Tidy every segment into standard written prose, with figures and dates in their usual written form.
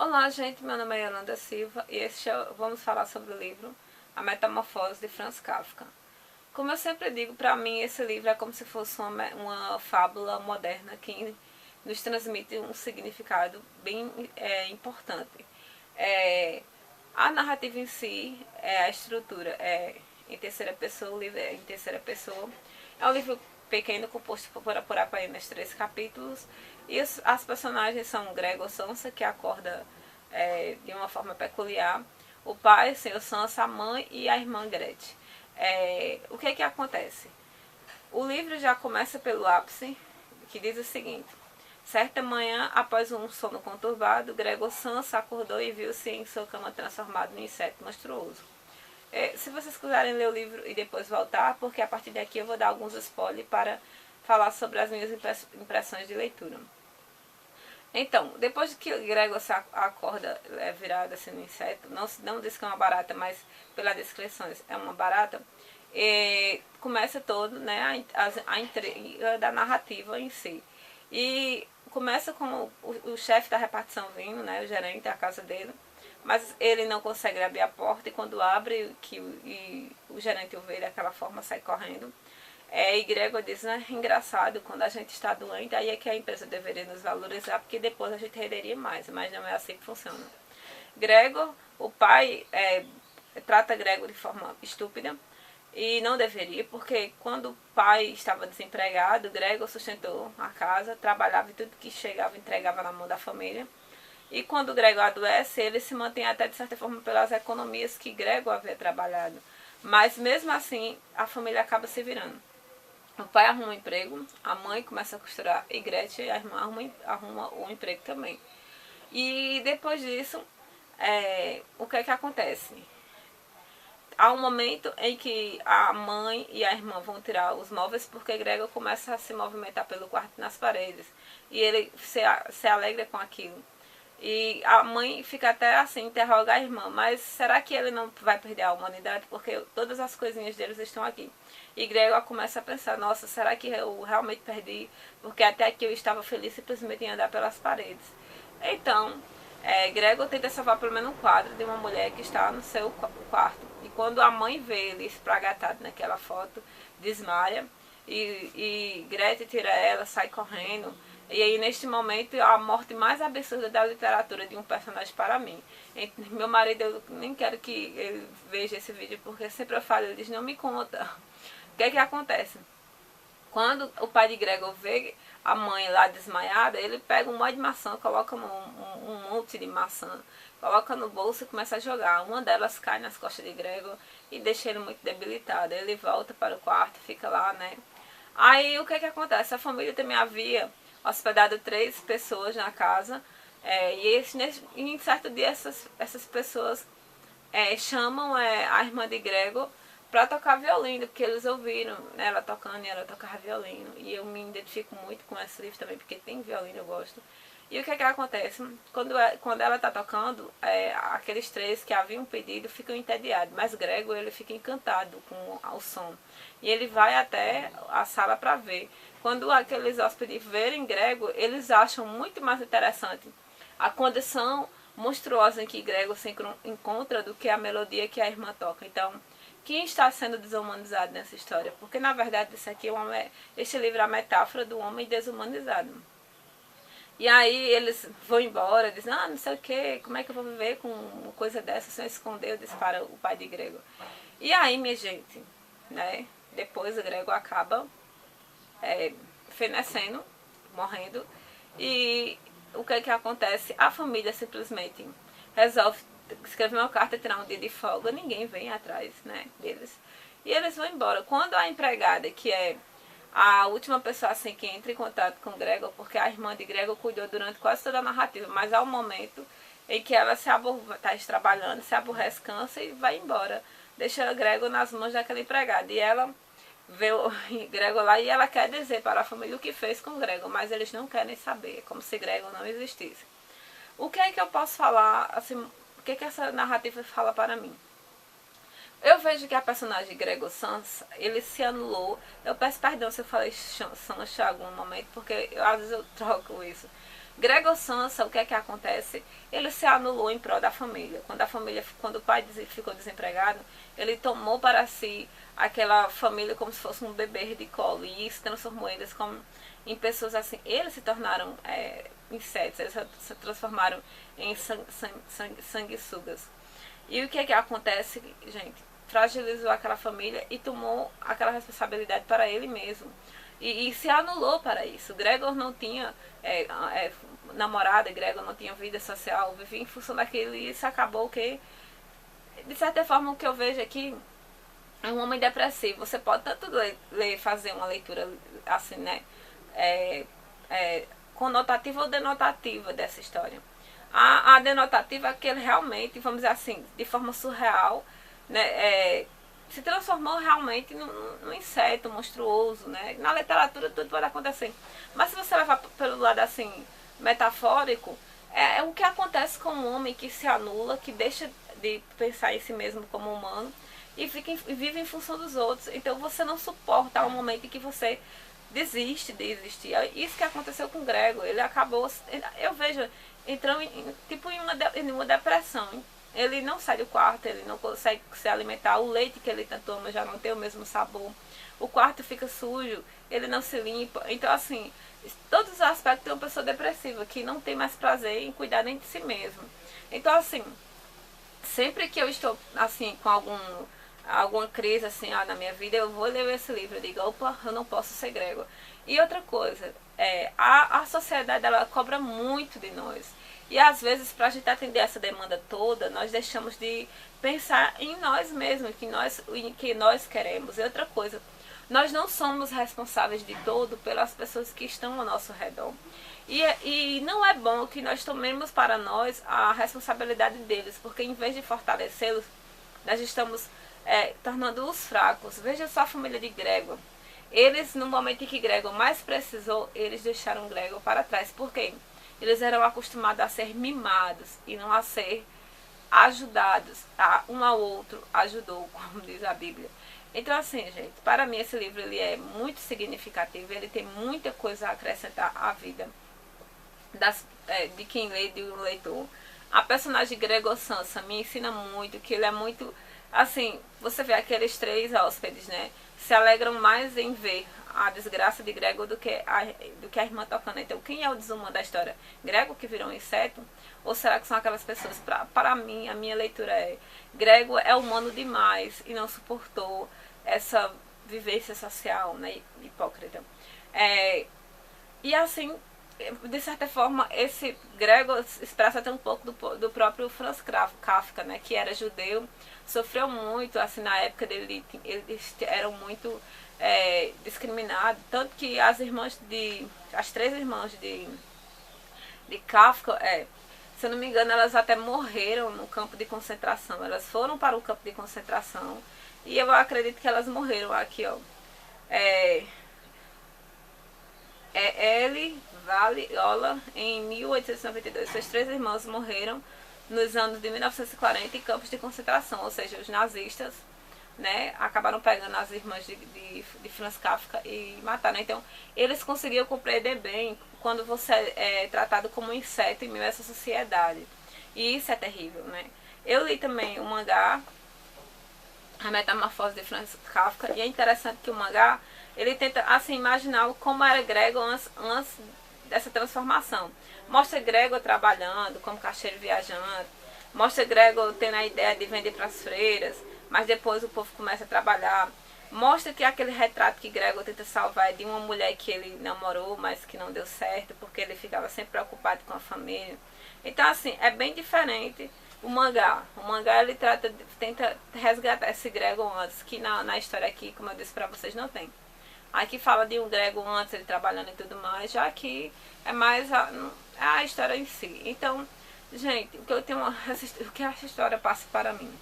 Olá, gente, meu nome é Yolanda Silva e vamos falar sobre o livro A Metamorfose de Franz Kafka. Como eu sempre digo, para mim esse livro é como se fosse uma fábula moderna que nos transmite um significado bem importante. A narrativa em si, a estrutura é em terceira pessoa, o livro é em terceira pessoa. É um livro pequeno, composto por apenas 3 capítulos, e as personagens são Gregor Samsa, que acorda de uma forma peculiar, o pai, o Sr. Sansa, a mãe e a irmã Gretchen. O que acontece? O livro já começa pelo ápice, que diz o seguinte: certa manhã, após um sono conturbado, Gregor Samsa acordou e viu-se em sua cama transformado num inseto monstruoso. Se vocês quiserem ler o livro e depois voltar, porque a partir daqui eu vou dar alguns spoilers para falar sobre as minhas impressões de leitura. Então, depois que Gregor se acorda virado assim no inseto, não diz que é uma barata, mas pelas descrições é uma barata, começa todo, né, a intriga da narrativa em si. E começa com o chefe da repartição vindo, né, o gerente da casa dele, mas ele não consegue abrir a porta, e quando abre, o gerente o vê daquela forma, sai correndo. E Gregor diz, né, engraçado, quando a gente está doente, aí é que a empresa deveria nos valorizar, porque depois a gente renderia mais, mas não é assim que funciona. Gregor, o pai, trata Gregor de forma estúpida, e não deveria, porque quando o pai estava desempregado, Gregor sustentou a casa, trabalhava e tudo que chegava entregava na mão da família. E quando Gregor adoece, ele se mantém até de certa forma pelas economias que Gregor havia trabalhado. Mas mesmo assim, a família acaba se virando. O pai arruma um emprego, a mãe começa a costurar e Gretchen, a irmã, arruma um emprego também. E depois disso, o que acontece? Há um momento em que a mãe e a irmã vão tirar os móveis, porque Gregor começa a se movimentar pelo quarto e nas paredes. E ele se alegra com aquilo. E a mãe fica até assim, interroga a irmã, mas será que ele não vai perder a humanidade? Porque todas as coisinhas deles estão aqui. E Gregor começa a pensar, nossa, será que eu realmente perdi? Porque até aqui eu estava feliz simplesmente em andar pelas paredes. Então, Gregor tenta salvar pelo menos um quadro de uma mulher que está no seu quarto. E quando a mãe vê ele espragatado naquela foto, desmaia. E Gretchen tira ela, sai correndo. E aí, neste momento, a morte mais absurda da literatura de um personagem para mim. Meu marido, eu nem quero que ele veja esse vídeo, porque sempre eu falo, ele diz, não me conta. O que acontece? Quando o pai de Gregor vê a mãe lá desmaiada, ele pega um monte de maçã, coloca um monte de maçã, coloca no bolso e começa a jogar. Uma delas cai nas costas de Gregor e deixa ele muito debilitado. Ele volta para o quarto, fica lá, né? Aí, o que acontece? A família também havia hospedado 3 pessoas na casa, em certo dia essas pessoas chamam a irmã de Gregor para tocar violino, porque eles ouviram, né, ela tocando e ela tocava violino. E eu me identifico muito com esse livro também, porque tem violino, eu gosto. E o que acontece? Quando ela está tocando, aqueles 3 que haviam pedido ficam entediados, mas Gregor ele fica encantado com o som. E ele vai até a sala para ver. Quando aqueles hóspedes verem Gregor, eles acham muito mais interessante a condição monstruosa em que Gregor se encontra do que a melodia que a irmã toca. Então, quem está sendo desumanizado nessa história? Porque, na verdade, este livro é a metáfora do homem desumanizado. E aí eles vão embora, dizem, não sei o que, como é que eu vou viver com uma coisa dessa sem esconder, eu disse para o pai de Gregor. E aí, minha gente, né, depois o Gregor acaba fenecendo, morrendo, e o que acontece? A família simplesmente resolve escrever uma carta, tirar um dia de folga, ninguém vem atrás, né, deles. E eles vão embora. Quando a empregada, que é a última pessoa assim que entra em contato com Gregor, porque a irmã de Gregor cuidou durante quase toda a narrativa, mas há um momento em que ela está trabalhando, se aborrece, cansa e vai embora. Deixa Gregor nas mãos daquela empregada. E ela vê o Gregor lá e ela quer dizer para a família o que fez com Gregor, mas eles não querem saber, como se Gregor não existisse. O que é que eu posso falar, assim, o que essa narrativa fala para mim? Eu vejo que a personagem Gregor Samsa, ele se anulou. Eu peço perdão se eu falei Sansa em algum momento, porque às vezes eu troco isso. Gregor Samsa, o que é que acontece? Ele se anulou em prol da família. Quando o pai ficou desempregado, ele tomou para si aquela família como se fosse um bebê de colo. E isso transformou eles em pessoas assim. Eles se tornaram insetos, eles se transformaram em sanguessugas. E o que é que acontece, gente? Fragilizou aquela família e tomou aquela responsabilidade para ele mesmo. E se anulou para isso. Gregor não tinha namorada, Gregor não tinha vida social, vivia em função daquilo e isso acabou que, de certa forma, o que eu vejo aqui é um homem depressivo. Você pode tanto fazer uma leitura assim, né? Conotativa ou denotativa dessa história. A denotativa é que ele realmente, vamos dizer assim, de forma surreal, né, se transformou realmente num inseto monstruoso, né? Na literatura tudo pode acontecer. Mas se você levar pelo lado assim, metafórico, é o que acontece com um homem que se anula, que deixa de pensar em si mesmo como humano e vive em função dos outros. Então você não suporta um momento em que você desiste de existir. Isso que aconteceu com o Gregor. Ele acabou, eu vejo, entrando em uma depressão. Ele não sai do quarto, ele não consegue se alimentar, o leite que ele tanto ama já não tem o mesmo sabor, o quarto fica sujo, ele não se limpa. Então assim, todos os aspectos de uma pessoa depressiva, que não tem mais prazer em cuidar nem de si mesmo. Então assim, sempre que eu estou assim com alguma crise assim na minha vida, eu vou ler esse livro, eu digo, opa, eu não posso ser Gregor. E outra coisa, a sociedade ela cobra muito de nós. E às vezes, para a gente atender essa demanda toda, nós deixamos de pensar em nós mesmos, em que nós queremos. E outra coisa, nós não somos responsáveis de todo pelas pessoas que estão ao nosso redor. E não é bom que nós tomemos para nós a responsabilidade deles, porque em vez de fortalecê-los, nós estamos tornando-os fracos. Veja só a família de Gregor. Eles, no momento em que Gregor mais precisou, eles deixaram Gregor para trás. Por quê? Eles eram acostumados a ser mimados e não a ser ajudados. Um ao outro ajudou, como diz a Bíblia. Então assim, gente, para mim esse livro ele é muito significativo. Ele tem muita coisa a acrescentar à vida de quem lê, de um leitor. A personagem Gregor Samsa me ensina muito, que ele é muito... Assim, você vê aqueles 3 hóspedes, né? Se alegram mais em ver a desgraça de Gregor do que a irmã tocando. Então, quem é o desumano da história? Gregor que virou um inseto? Ou será que são aquelas pessoas? Para mim, a minha leitura é: Gregor é humano demais e não suportou essa vivência social, né, hipócrita. E assim, de certa forma, esse Gregor expressa até um pouco do próprio Franz Kafka, né, que era judeu, sofreu muito, assim, na época dele, eles eram muito discriminados, tanto que as 3 irmãs de Kafka, se eu não me engano, elas até morreram no campo de concentração. Elas foram para o campo de concentração e eu acredito que elas morreram aqui, ó. Ellie Valiola, em 1892. Suas 3 irmãs morreram nos anos de 1940 em campos de concentração, ou seja, os nazistas, né, acabaram pegando as irmãs de Franz Kafka e mataram. Então, eles conseguiam compreender bem quando você é tratado como um inseto em meio a essa sociedade. E isso é terrível, né? Eu li também o mangá A Metamorfose de Franz Kafka, e é interessante que o mangá, ele tenta assim imaginar como era Gregor antes dessa transformação. Mostra Gregor trabalhando como caixeiro viajante, mostra Gregor tendo a ideia de vender para as freiras, mas depois o povo começa a trabalhar. Mostra que aquele retrato que Gregor tenta salvar é de uma mulher que ele namorou, mas que não deu certo, porque ele ficava sempre preocupado com a família. Então assim, é bem diferente o mangá. O mangá ele tenta resgatar esse Gregor antes, que na história aqui, como eu disse para vocês, não tem. Aqui fala de um Gregor antes, ele trabalhando e tudo mais, já que é mais a história em si. Então, gente, o que essa história passa para mim,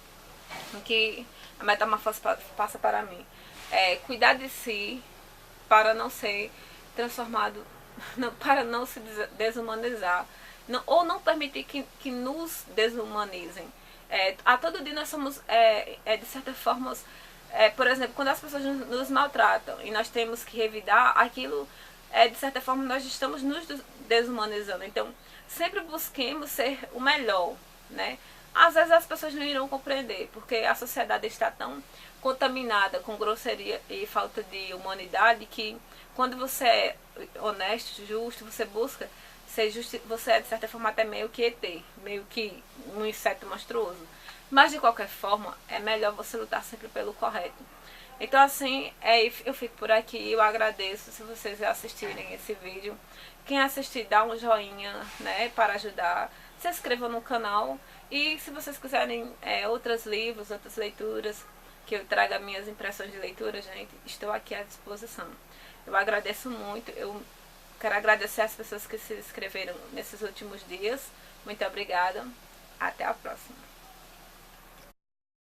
o que a Metamorfose passa para mim, é cuidar de si para não ser transformado, para não se desumanizar, ou não permitir que nos desumanizem. A todo dia nós somos, de certa forma, por exemplo, quando as pessoas nos maltratam e nós temos que revidar, aquilo de certa forma nós estamos nos desumanizando. Então, sempre busquemos ser o melhor, né? Às vezes as pessoas não irão compreender, porque a sociedade está tão contaminada com grosseria e falta de humanidade que quando você é honesto, justo, você busca ser justo, você é de certa forma até meio que ET, meio que um inseto monstruoso. Mas de qualquer forma, é melhor você lutar sempre pelo correto. Então assim, eu fico por aqui, eu agradeço se vocês assistirem esse vídeo. Quem assistir, dá um joinha, né, para ajudar. Se inscreva no canal. E se vocês quiserem outros livros, outras leituras, que eu traga minhas impressões de leitura, gente, estou aqui à disposição. Eu agradeço muito, eu quero agradecer as pessoas que se inscreveram nesses últimos dias. Muito obrigada, até a próxima.